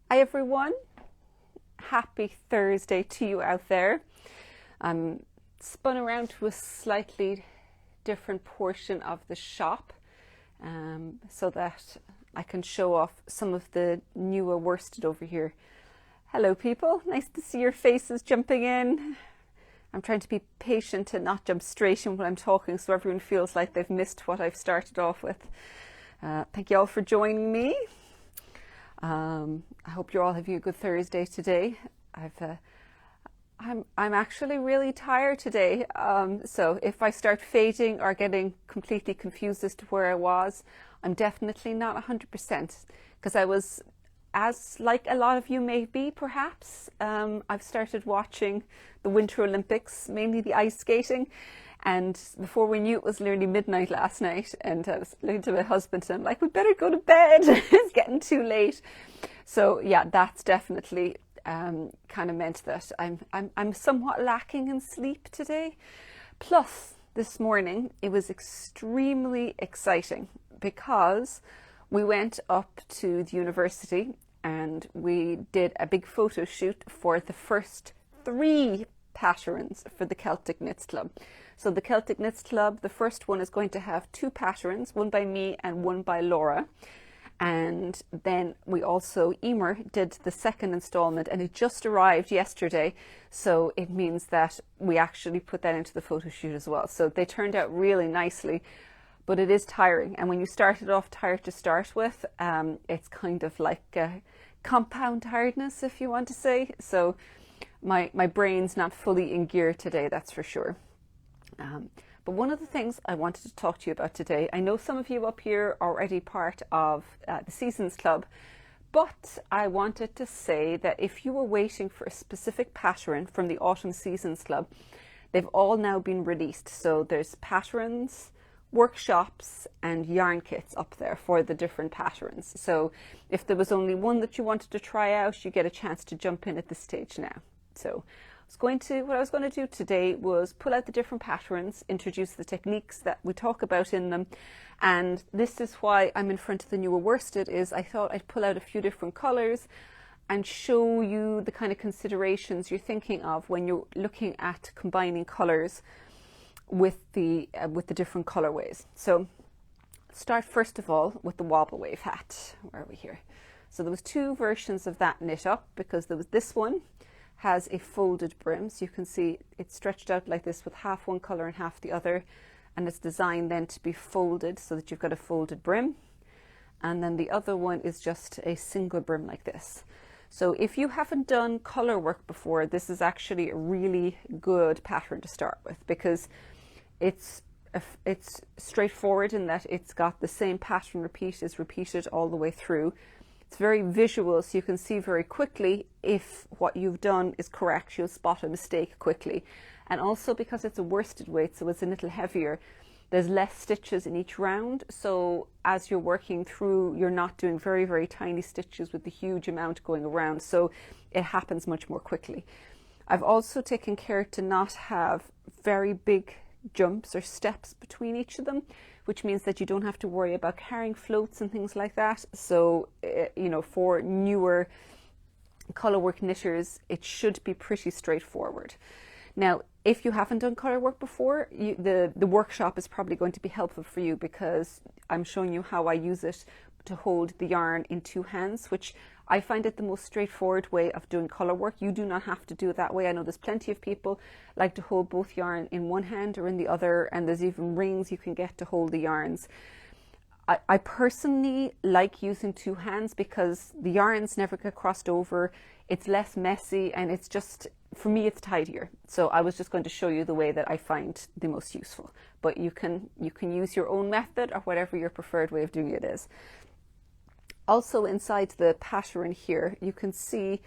Hi everyone, happy Thursday to you out there. I'm spun around to a slightly different portion of the shop so that I can show off some of the newer worsted over here. Hello people, nice to see your faces jumping in. I'm trying to be patient and not jump straight in when I'm talking so everyone feels like they've missed what I've started off with. Thank you all for joining me. I hope you're all having a good Thursday today. I'm actually really tired today. So if I start fading or getting completely confused as to where I was, I'm definitely not 100% because I was, as like a lot of you may be perhaps, I've started watching the Winter Olympics, mainly the ice skating. And before we knew it was nearly midnight last night, and I was looking to my husband and I'm like, we better go to bed. It's getting too late. So yeah, that's definitely kind of meant that I'm somewhat lacking in sleep today. Plus, this morning it was extremely exciting because we went up to the university and we did a big photo shoot for the first 3 patterns for the Celtic Knits Club. So the Celtic Knits Club, the first one is going to have 2 patterns, one by me and one by Laura. And then we also, Emer did the second installment and it just arrived yesterday. So it means that we actually put that into the photo shoot as well. So they turned out really nicely, but it is tiring. And when you started off tired to start with, it's kind of like compound tiredness, if you want to say. So my brain's not fully in gear today, that's for sure. But one of the things I wanted to talk to you about today, I know some of you up here are already part of the Seasons Club, but I wanted to say that if you were waiting for a specific pattern from the Autumn Seasons Club, they've all now been released. So there's patterns, workshops and yarn kits up there for the different patterns. So if there was only one that you wanted to try out, you get a chance to jump in at this stage now. So what I was going to do today was pull out the different patterns, introduce the techniques that we talk about in them. And this is why I'm in front of the newer worsted, is I thought I'd pull out a few different colors and show you the kind of considerations you're thinking of when you're looking at combining colors with the different colorways. So start first of all with the Wobble wave hat. Where are we here? So there was 2 versions of that knit up, because there was this one has a folded brim, so you can see it's stretched out like this with half one color and half the other, and it's designed then to be folded so that you've got a folded brim. And then the other one is just a single brim like this. So if you haven't done color work before, this is actually a really good pattern to start with, because it's straightforward in that it's got the same pattern repeated all the way through. It's very visual, so you can see very quickly if what you've done is correct. You'll spot a mistake quickly. And also because it's a worsted weight, so it's a little heavier, there's less stitches in each round. So as you're working through, you're not doing very, very tiny stitches with the huge amount going around. So it happens much more quickly. I've also taken care to not have very big jumps or steps between each of them, which means that you don't have to worry about carrying floats and things like that. So, you know, for newer colorwork knitters, it should be pretty straightforward. Now, if you haven't done color work before, the workshop is probably going to be helpful for you, because I'm showing you how I use it to hold the yarn in 2 hands, which I find it the most straightforward way of doing color work. You do not have to do it that way. I know there's plenty of people like to hold both yarn in one hand or in the other, and there's even rings you can get to hold the yarns. I personally like using 2 hands because the yarns never get crossed over. It's less messy, and it's just, for me, it's tidier. So I was just going to show you the way that I find the most useful. But you can use your own method or whatever your preferred way of doing it is. Also inside the pattern here, you can see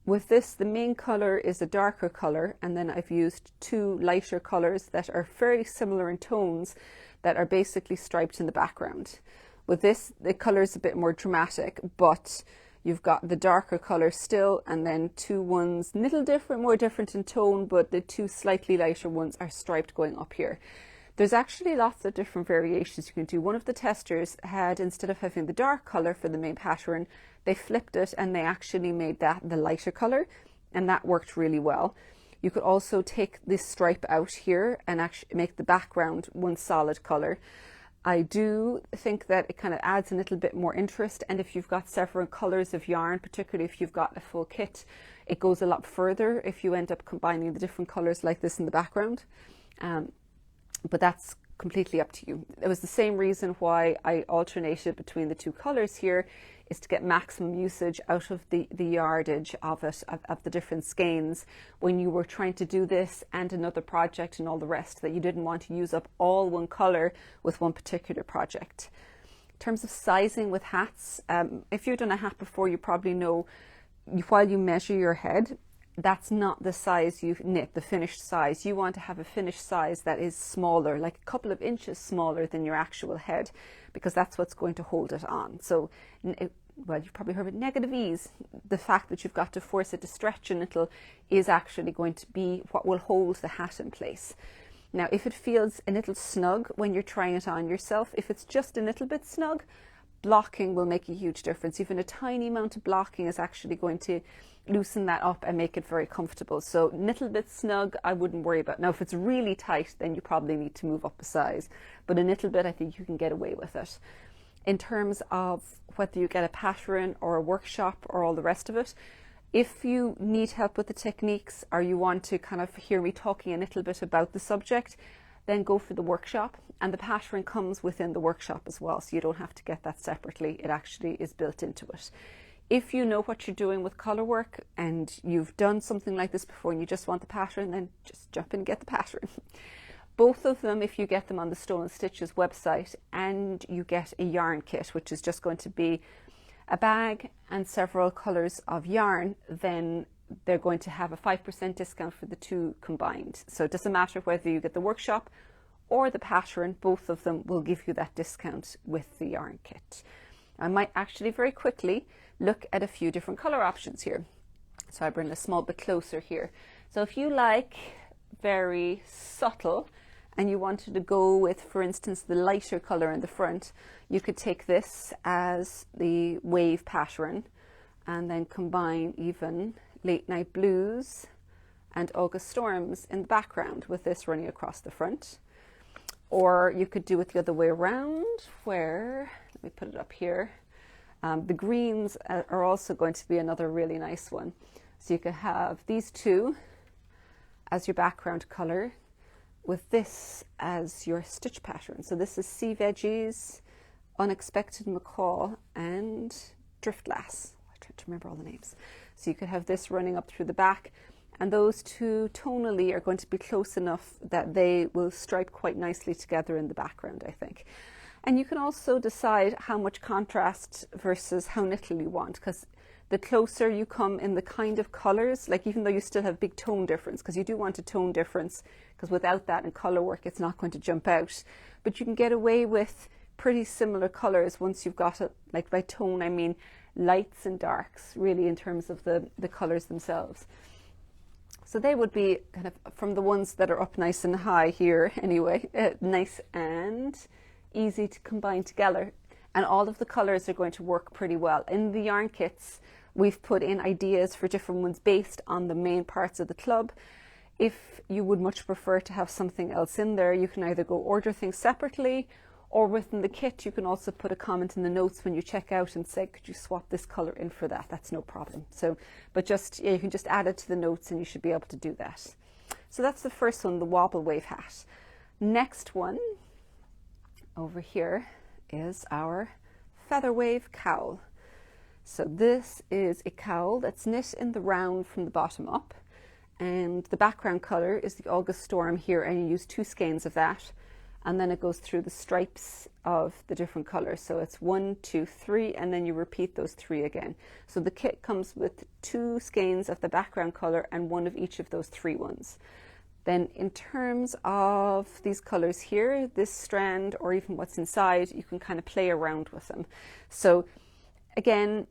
with this, the main color is a darker color, and then I've used 2 lighter colors that are fairly similar in tones that are basically striped in the background. With this, the color is a bit more dramatic, but you've got the darker color still, and then 2 ones, little different, more different in tone, but the 2 slightly lighter ones are striped going up here. There's actually lots of different variations you can do. One of the testers had, instead of having the dark color for the main pattern, they flipped it and they actually made that the lighter color, and that worked really well. You could also take this stripe out here and actually make the background one solid color. I do think that it kind of adds a little bit more interest, and if you've got several colors of yarn, particularly if you've got a full kit, it goes a lot further if you end up combining the different colors like this in the background. But that's completely up to you. It was the same reason why I alternated between the two colors here, is to get maximum usage out of the yardage of it, of the different skeins, when you were trying to do this and another project and all the rest, that you didn't want to use up all one color with one particular project. In terms of sizing with hats, if you've done a hat before, you probably know while you measure your head, that's not the size you knit, the finished size. You want to have a finished size that is smaller, like a couple of inches smaller than your actual head, because that's what's going to hold it on. So, well, you've probably heard of negative ease. The fact that you've got to force it to stretch a little is actually going to be what will hold the hat in place. Now, if it feels a little snug when you're trying it on yourself, if it's just a little bit snug, blocking will make a huge difference. Even a tiny amount of blocking is actually going to loosen that up and make it very comfortable. So a little bit snug, I wouldn't worry about. Now, if it's really tight, then you probably need to move up a size. But a little bit, I think you can get away with it. In terms of whether you get a pattern or a workshop or all the rest of it, if you need help with the techniques, or you want to kind of hear me talking a little bit about the subject, then go for the workshop, and the pattern comes within the workshop as well, so you don't have to get that separately. It actually is built into it. If you know what you're doing with colour work and you've done something like this before and you just want the pattern, then just jump in and get the pattern. Both of them, if you get them on the Stone & Stitches website, and you get a yarn kit, which is just going to be a bag and several colours of yarn, then they're going to have a 5% discount for the two combined. So it doesn't matter whether you get the workshop or the pattern, both of them will give you that discount with the yarn kit. I might actually very quickly look at a few different color options here. So I bring a small bit closer here. So if you like very subtle and you wanted to go with, for instance, the lighter color in the front, you could take this as the wave pattern and then combine even Late Night Blues and August Storms in the background with this running across the front. Or you could do it the other way around, where, let me put it up here, the greens are also going to be another really nice one. So you could have these two as your background color with this as your stitch pattern. So this is Sea Veggies, Unexpected Macaw, and Drift Lass. I try to remember all the names. So you could have this running up through the back, and those two tonally are going to be close enough that they will stripe quite nicely together in the background, I think. And you can also decide how much contrast versus how little you want, because the closer you come in the kind of colors, like even though you still have big tone difference, because you do want a tone difference, because without that in color work it's not going to jump out, but you can get away with pretty similar colors once you've got it. Like by tone I mean lights and darks, really, in terms of the colors themselves. So they would be kind of from the ones that are up nice and high here anyway, nice and easy to combine together, and all of the colors are going to work pretty well. In the yarn kits we've put in ideas for different ones based on the main parts of the club. If you would much prefer to have something else in there, you can either go order things separately, or within the kit you can also put a comment in the notes when you check out and say, could you swap this color in for that? That's no problem. So, but just, yeah, you can just add it to the notes and you should be able to do that. So that's the first one, the Wobble Wave hat. Next one over here is our Feather Wave cowl. So this is a cowl that's knit in the round from the bottom up, and the background color is the August Storm here, and you use 2 skeins of that, and then it goes through the stripes of the different colors. So it's 1, 2, 3, and then you repeat those 3 again. So the kit comes with 2 skeins of the background color and 1 of each of those 3 ones. Then in terms of these colors here, this strand or even what's inside, you can kind of play around with them. So again,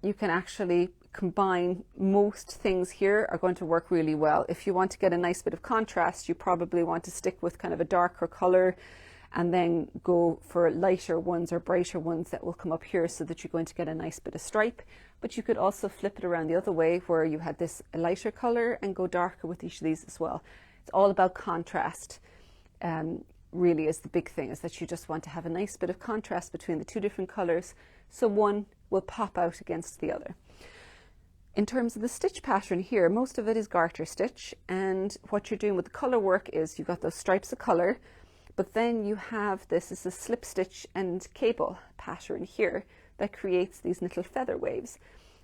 you can actually combine most things here are going to work really well. If you want to get a nice bit of contrast, you probably want to stick with kind of a darker color and then go for lighter ones or brighter ones that will come up here so that you're going to get a nice bit of stripe. But you could also flip it around the other way where you had this lighter color and go darker with each of these as well. It's all about contrast. Really is the big thing, is that you just want to have a nice bit of contrast between the two different colors so one will pop out against the other. In terms of the stitch pattern here, most of it is garter stitch, and what you're doing with the color work is you've got those stripes of color, but then you have this is a slip stitch and cable pattern here that creates these little feather waves,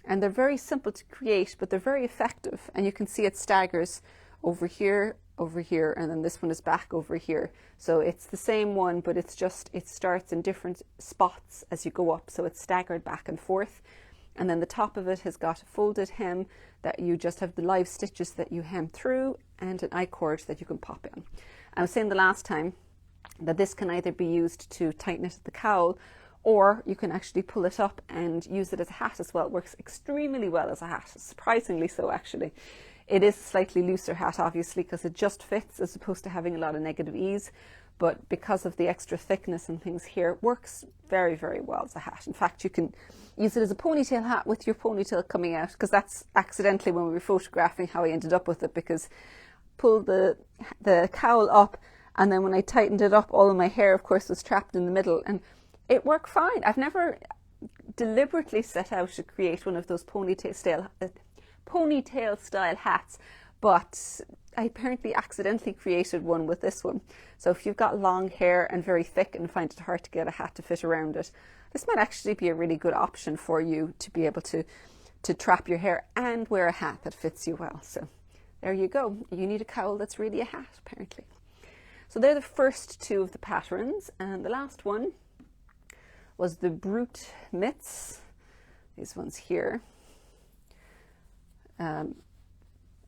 and they're very simple to create, but they're very effective, and you can see it staggers over here, and then this one is back over here. So it's the same one, but it's just, it starts in different spots as you go up, so it's staggered back and forth. And then the top of it has got a folded hem that you just have the live stitches that you hem through and an I-cord that you can pop in. I was saying the last time that this can either be used to tighten it at the cowl, or you can actually pull it up and use it as a hat as well. It works extremely well as a hat, surprisingly so actually. It is a slightly looser hat, obviously, because it just fits as opposed to having a lot of negative ease. But because of the extra thickness and things here, it works very, very well as a hat. In fact, you can use it as a ponytail hat with your ponytail coming out, because that's accidentally when we were photographing how I ended up with it, because pulled the cowl up, and then when I tightened it up, all of my hair, of course, was trapped in the middle, and it worked fine. I've never deliberately set out to create one of those ponytail style hats, but I apparently accidentally created one with this one. So if you've got long hair and very thick and find it hard to get a hat to fit around it, this might actually be a really good option for you to be able to trap your hair and wear a hat that fits you well. So there you go. You need a cowl that's really a hat, apparently. So they're the first two of the patterns, and the last one was the Brute Mitts, these ones here.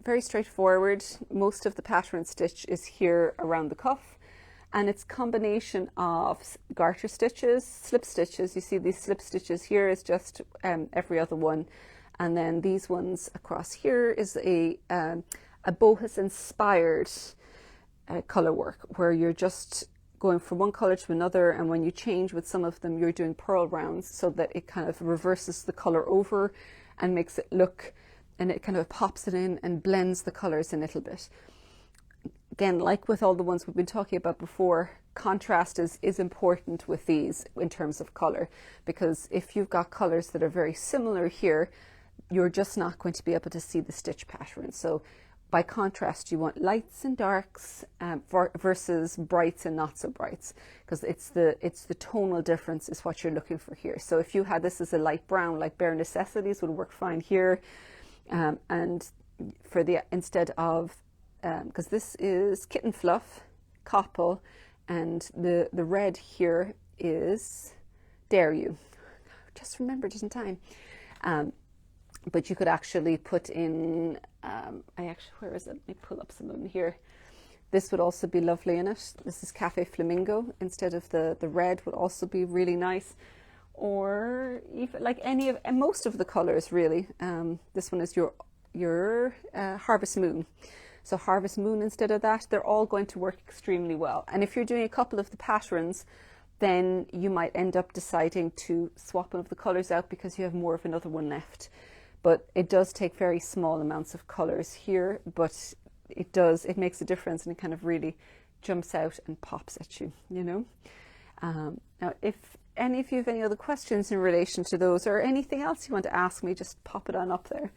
Very straightforward. Most of the pattern stitch is here around the cuff, and it's combination of garter stitches, slip stitches. You see these slip stitches here is just every other one, and then these ones across here is a bohus inspired color work, where you're just going from one color to another, and when you change with some of them, you're doing purl rounds so that it kind of reverses the color over and makes it look, and it kind of pops it in and blends the colors a little bit. Again, like with all the ones we've been talking about before, contrast is important with these in terms of color, because if you've got colors that are very similar here, you're just not going to be able to see the stitch pattern. So by contrast, you want lights and darks versus brights and not so brights, because it's the tonal difference is what you're looking for here. So if you had this as a light brown, like Bare Necessities would work fine here. And for the, instead of, because this is Kitten Fluff, Cowl, and the red here is Dare You. Just remembered it in time. But you could actually put in, where is it? Let me pull up some of them here. This would also be lovely in it. This is Cafe Flamingo. Instead of the red would also be really nice. Or even like most of the colors really. This one is your Harvest Moon. So Harvest Moon instead of that, they're all going to work extremely well. And if you're doing a couple of the patterns, then you might end up deciding to swap one of the colors out because you have more of another one left. But it does take very small amounts of colors here, but it makes a difference, and it kind of really jumps out and pops at you, you know. Now, if any of you have any other questions in relation to those, or anything else you want to ask me, just pop it on up there.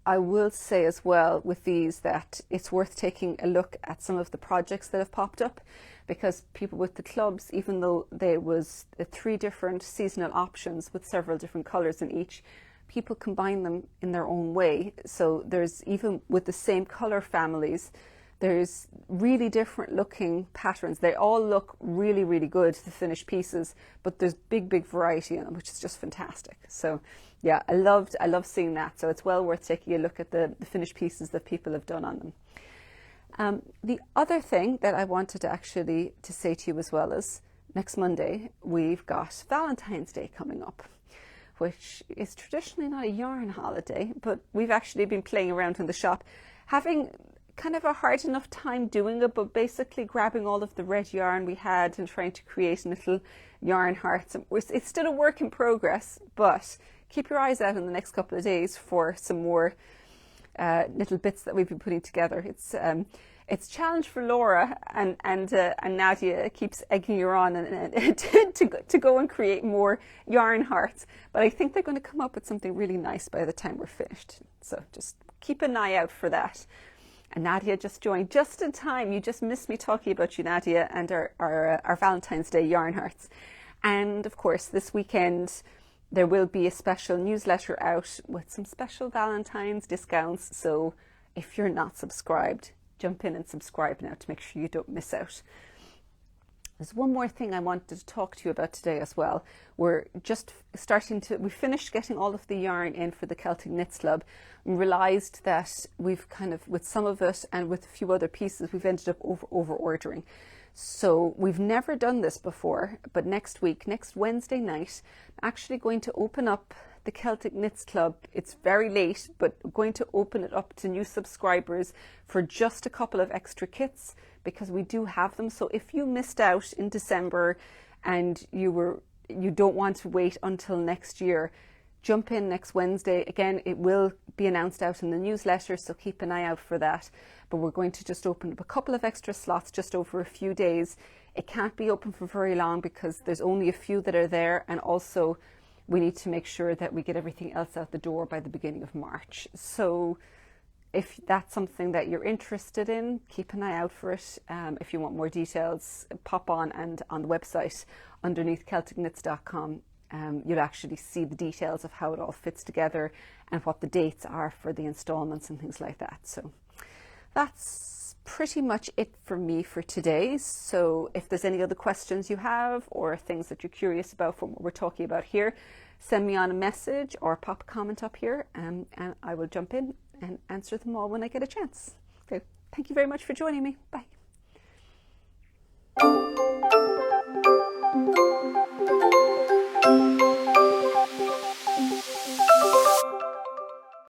I will say as well with these that it's worth taking a look at some of the projects that have popped up, because people with the clubs, even though there was 3 different seasonal options with several different colors in each, people combine them in their own way. So there's, even with the same color families, there's really different looking patterns. They all look really, really good, the finished pieces, but there's big variety in them, which is just fantastic. So yeah, I love seeing that. So it's well worth taking a look at the finished pieces that people have done on them. The other thing that I wanted to say to you as well is, next Monday, we've got Valentine's Day coming up, which is traditionally not a yarn holiday, but we've actually been playing around in the shop, having kind of a hard enough time doing it, but basically grabbing all of the red yarn we had and trying to create little yarn hearts. It's still a work in progress, but keep your eyes out in the next couple of days for some more little bits that we've been putting together. It's a challenge for Laura, and Nadia keeps egging her on to go and create more yarn hearts. But I think they're going to come up with something really nice by the time we're finished. So just keep an eye out for that. And Nadia just joined just in time. You just missed me talking about you, Nadia, and our Valentine's Day yarn hearts. And of course, this weekend there will be a special newsletter out with some special Valentine's discounts. So if you're not subscribed, jump in and subscribe now to make sure you don't miss out. There's one more thing I wanted to talk to you about today as well. We're just we finished getting all of the yarn in for the Celtic Knits Club and realised that we've kind of, with some of it and with a few other pieces, we've ended up over ordering. So we've never done this before, but next Wednesday night, I'm actually going to open up the Celtic Knits Club. It's very late, but I'm going to open it up to new subscribers for just a couple of extra kits, because we do have them. So if you missed out in December and you don't want to wait until next year, jump in next Wednesday. Again, it will be announced out in the newsletter, so keep an eye out for that. But we're going to just open up a couple of extra slots just over a few days. It can't be open for very long because there's only a few that are there, and also we need to make sure that we get everything else out the door by the beginning of March. So if that's something that you're interested in, keep an eye out for it. If you want more details, pop on, and on the website underneath CelticKnits.com, you'll actually see the details of how it all fits together and what the dates are for the installments and things like that. So that's pretty much it for me for today. So if there's any other questions you have or things that you're curious about from what we're talking about here, send me on a message or pop a comment up here, and I will jump in and answer them all when I get a chance. Okay, thank you very much for joining me. Bye.